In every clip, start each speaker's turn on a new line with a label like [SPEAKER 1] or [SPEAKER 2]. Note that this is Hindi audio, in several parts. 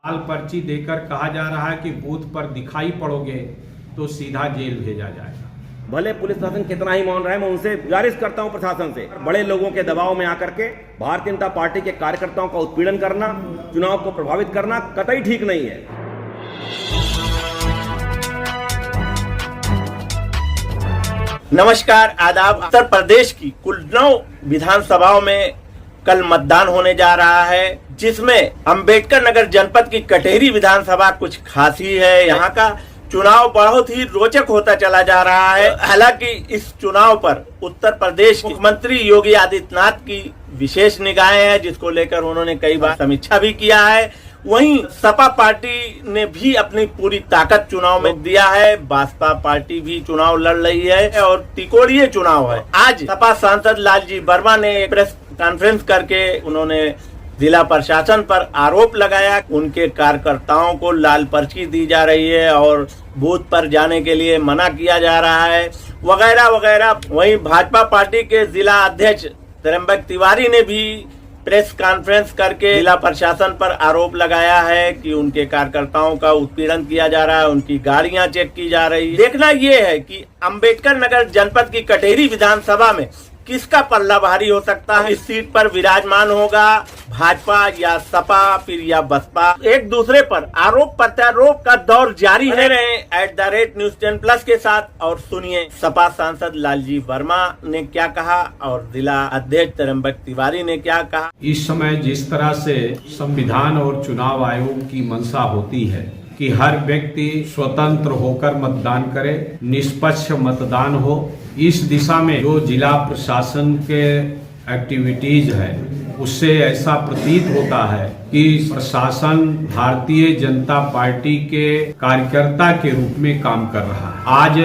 [SPEAKER 1] लाल पर्ची देकर कहा जा रहा है कि बूथ पर दिखाई पड़ोगे तो सीधा जेल भेजा जाएगा।
[SPEAKER 2] भले पुलिस प्रशासन कितना ही मान रहा है, मैं उनसे गुजारिश करता हूं प्रशासन से, बड़े लोगों के दबाव में आकर के भारतीय जनता पार्टी के कार्यकर्ताओं का उत्पीड़न करना, चुनाव को प्रभावित करना कतई ठीक नहीं है।
[SPEAKER 3] नमस्कार, आदाब। उत्तर प्रदेश की कुल 9 विधानसभाओं में कल मतदान होने जा रहा है, जिसमें अंबेडकर नगर जनपद की कटेरी विधानसभा कुछ खास ही है। यहाँ का चुनाव बहुत ही रोचक होता चला जा रहा है। हालांकि इस चुनाव पर उत्तर प्रदेश के मुख्यमंत्री योगी आदित्यनाथ की विशेष निगाहें हैं, जिसको लेकर उन्होंने कई बार समीक्षा भी किया है। वहीं सपा पार्टी ने भी अपनी पूरी ताकत चुनाव में दिया है। बसपा पार्टी भी चुनाव लड़ रही है और तिकोड़िए चुनाव है। आज सपा सांसद लालजी वर्मा ने एक प्रेस कॉन्फ्रेंस करके उन्होंने जिला प्रशासन पर आरोप लगाया, उनके कार्यकर्ताओं को लाल पर्ची दी जा रही है और बूथ पर जाने के लिए मना किया जा रहा है, वगैरह वगैरह। वहीं भाजपा पार्टी के जिला अध्यक्ष त्र्यंबक तिवारी ने भी प्रेस कॉन्फ्रेंस करके जिला प्रशासन पर आरोप लगाया है कि उनके कार्यकर्ताओं का उत्पीड़न किया जा रहा है, उनकी गाड़ियां चेक की जा रही है। देखना ये है कि अंबेडकर नगर जनपद की कटेरी विधानसभा में किसका पल्ला भारी हो सकता है। इस सीट पर विराजमान होगा भाजपा या सपा फिर या बसपा। एक दूसरे पर आरोप प्रत्यारोप का दौर जारी है। @News10+ के साथ और सुनिए सपा सांसद लालजी वर्मा ने क्या कहा और जिला अध्यक्ष त्र्यंबक तिवारी ने क्या कहा।
[SPEAKER 1] इस समय जिस तरह से संविधान और चुनाव आयोग की मंशा होती है कि हर व्यक्ति स्वतंत्र होकर मतदान करे, निष्पक्ष मतदान हो, इस दिशा में जो जिला प्रशासन के एक्टिविटीज है उससे ऐसा प्रतीत होता है कि प्रशासन भारतीय जनता पार्टी के कार्यकर्ता के रूप में काम कर रहा है। आज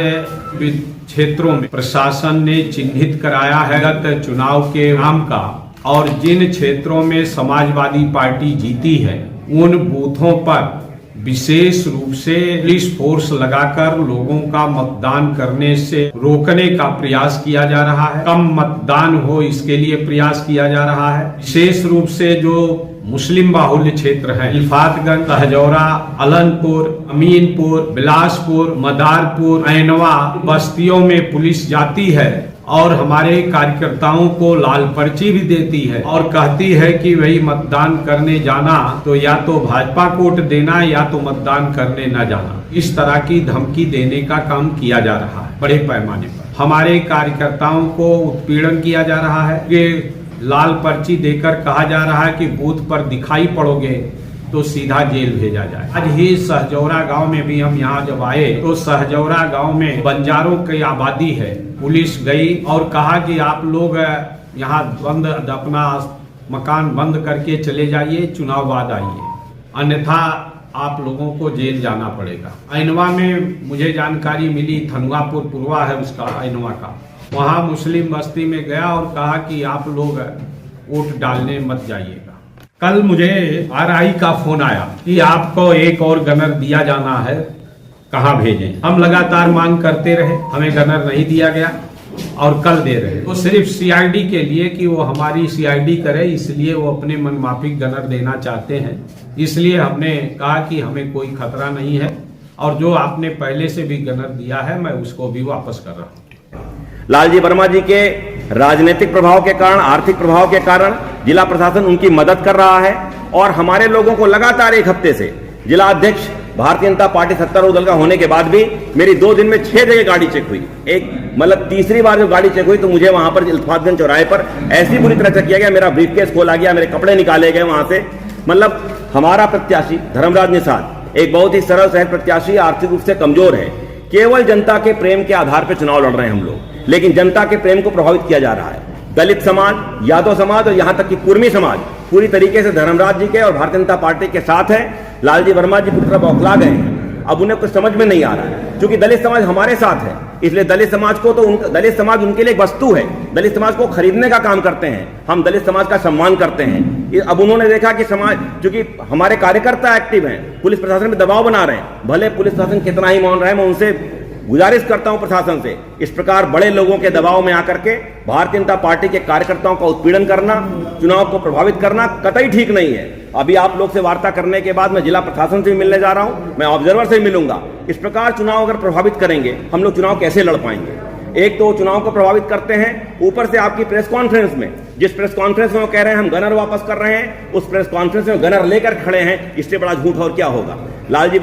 [SPEAKER 1] क्षेत्रों में प्रशासन ने चिन्हित कराया है गत चुनाव के नाम का, और जिन क्षेत्रों में समाजवादी पार्टी जीती है उन बूथों पर विशेष रूप से पुलिस फोर्स लगाकर लोगों का मतदान करने से रोकने का प्रयास किया जा रहा है। कम मतदान हो इसके लिए प्रयास किया जा रहा है। विशेष रूप से जो मुस्लिम बाहुल्य क्षेत्र है, इल्फातगंज, सहजौरा, अलनपुर, अमीनपुर, बिलासपुर, मदारपुर, ऐनवा बस्तियों में पुलिस जाती है और हमारे कार्यकर्ताओं को लाल पर्ची भी देती है और कहती है कि वही मतदान करने जाना तो या तो भाजपा को वोट देना या तो मतदान करने न जाना। इस तरह की धमकी देने का काम किया जा रहा है बड़े पैमाने पर। हमारे कार्यकर्ताओं को उत्पीड़न किया जा रहा है कि लाल पर्ची देकर कहा जा रहा है कि बूथ पर दिखाई पड़ोगे तो सीधा जेल भेजा जाए। आज ही सहजौरा गांव में भी हम यहाँ जब आए तो सहजौरा गांव में बंजारों की आबादी है। पुलिस गई और कहा कि आप लोग यहाँ बंद अपना मकान बंद करके चले जाइए, चुनाव बाद आइए, अन्यथा आप लोगों को जेल जाना पड़ेगा। ऐनवा में मुझे जानकारी मिली, थनुआपुर पूर्वा है उसका ऐनवा का, वहाँ मुस्लिम बस्ती में गया और कहा कि आप लोग वोट डालने मत जाइएगा। कल मुझे RI का फोन आया कि आपको एक और गनर दिया जाना है, कहाँ भेजें। हम लगातार मांग करते रहे, हमें गनर नहीं दिया गया और कल दे रहे। तो सिर्फ CID के लिए कि वो हमारी CID करे, इसलिए वो अपने मनमाफिक गनर देना चाहते हैं। इसलिए हमने कहा कि हमें कोई खतरा नहीं है और जो आपने पहले से भी गनर दिया है मैं उसको भी वापस कर रहा हूँ।
[SPEAKER 2] लालजी वर्मा जी के राजनीतिक प्रभाव के कारण, आर्थिक प्रभाव के कारण जिला प्रशासन उनकी मदद कर रहा है और हमारे लोगों को लगातार एक हफ्ते से जिला अध्यक्ष भारतीय जनता पार्टी सत्तारूढ़ दल का होने के बाद भी मेरी 2 दिन में 6 जगह गाड़ी चेक हुई। एक मतलब तीसरी बार जब गाड़ी चेक हुई तो मुझे वहां पर इल्फातगंज चौराहे पर ऐसी बुरी तरह चेक किया गया, मेरा ब्रीफकेस खोला गया, मेरे कपड़े निकाले गए वहां से। मतलब हमारा प्रत्याशी धर्मराज निषाद एक बहुत ही सरल सहज प्रत्याशी, आर्थिक रूप से कमजोर है। केवल जनता के प्रेम के आधार पर चुनाव लड़ रहे हैं हम लोग, लेकिन जनता के प्रेम को प्रभावित किया जा रहा है। दलित समाज, यादव समाज और यहाँ तक कि कुर्मी समाज पूरी तरीके से धर्मराज जी के और भारतीय जनता पार्टी के साथ है। लालजी वर्मा जी पूरी तरह बौखला गए हैं, अब उन्हें कुछ समझ में नहीं आ रहा है। क्योंकि दलित समाज हमारे साथ है, इसलिए दलित समाज को तो दलित समाज उनके लिए एक वस्तु है, दलित समाज को खरीदने का काम करते हैं। हम दलित समाज का सम्मान करते हैं। अब उन्होंने देखा कि समाज, क्योंकि हमारे कार्यकर्ता एक्टिव हैं, पुलिस प्रशासन में दबाव बना रहे हैं, भले पुलिस प्रशासन कितना ही मान रहा है, मैं उनसे गुजारिश करता हूं प्रशासन से, इस प्रकार बड़े लोगों के दबाव में आकर के भारतीय जनता पार्टी के कार्यकर्ताओं का उत्पीड़न करना, चुनाव को प्रभावित करना कतई ठीक नहीं है। अभी आप लोग से वार्ता करने के बाद मैं जिला प्रशासन से भी मिलने जा रहा हूं, मैं ऑब्जर्वर से भी मिलूंगा। इस प्रकार चुनाव अगर प्रभावित करेंगे, हम लोग चुनाव कैसे लड़ पाएंगे? एक तो चुनाव को प्रभावित करते हैं, ऊपर से आपकी प्रेस कॉन्फ्रेंस में, जिस प्रेस कॉन्फ्रेंस में वो कह रहे हैं हम गनर वापस कर रहे हैं, उस प्रेस कॉन्फ्रेंस में गनर लेकर खड़े हैं, इससे बड़ा झूठ और क्या होगा। लालजी